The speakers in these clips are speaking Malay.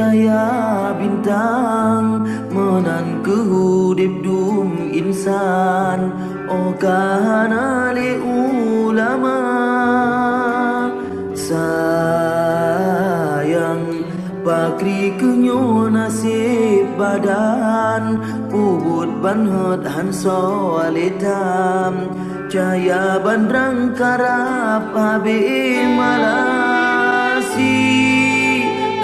cahaya bintang menan kehudip dum insan oh kana le ulama sayang bakri kenyo nasib badan pubut banhut hanso aletam cahaya bandrang karap habe malasi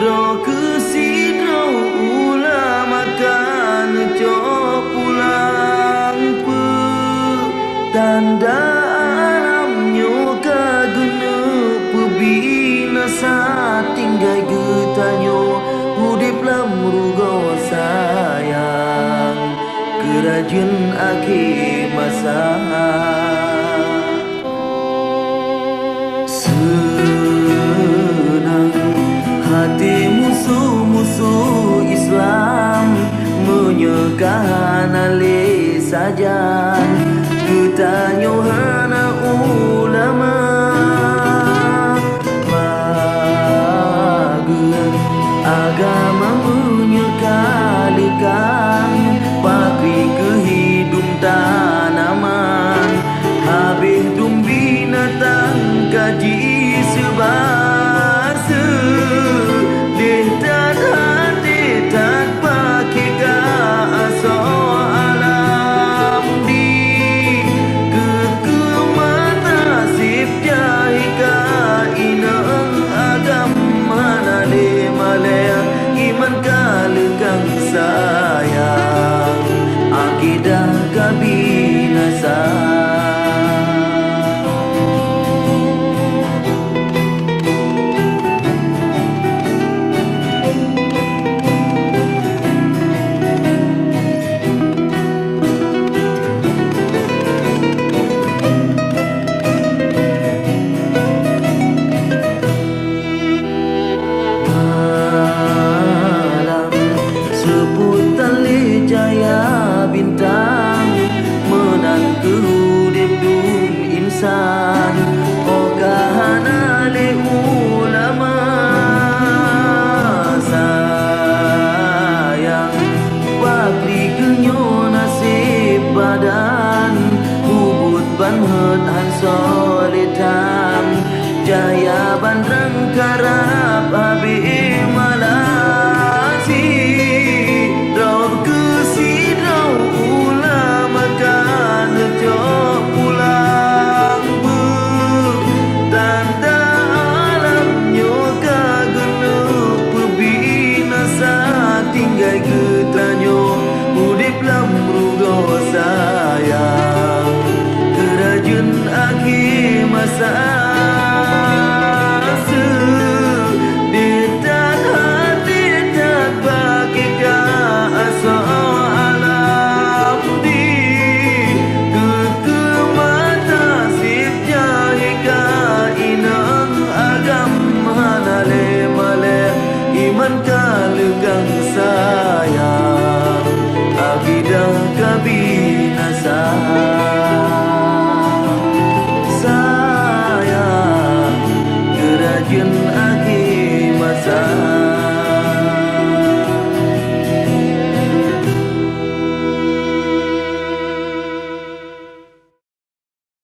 dro kesidro ulama kan cok pulang pe tanda alamnyo kaguna pebinasa tinggai getanyo hudip lamrugo sayang kerajun akhir masa senang hati musuh-musuh Islam menyekahan alih sajan getanyo hana ulama mager agama menyekalikan pakri kehidup tanaman habis dum binatang kaji sebasa detat hati tak pakai ka aso alam di kekemata nasib jahika inang agam mana le malaya iman kalekang sayang akidah kabinasa cahaya bintang menan kehudip dum insan oh kahana le ulama sayang bakri kenyo nasib badan hubut banhut hanso letam jaya bandrang karap habe malasi pulang be tanda alamnyo kagena pebinasa tinggai getanyo hudip lamrugo sayang kerajun akhir masa detat hati tak pakai ka aso alam di iman kalekang sayang akidah kabinasa sayang kerajun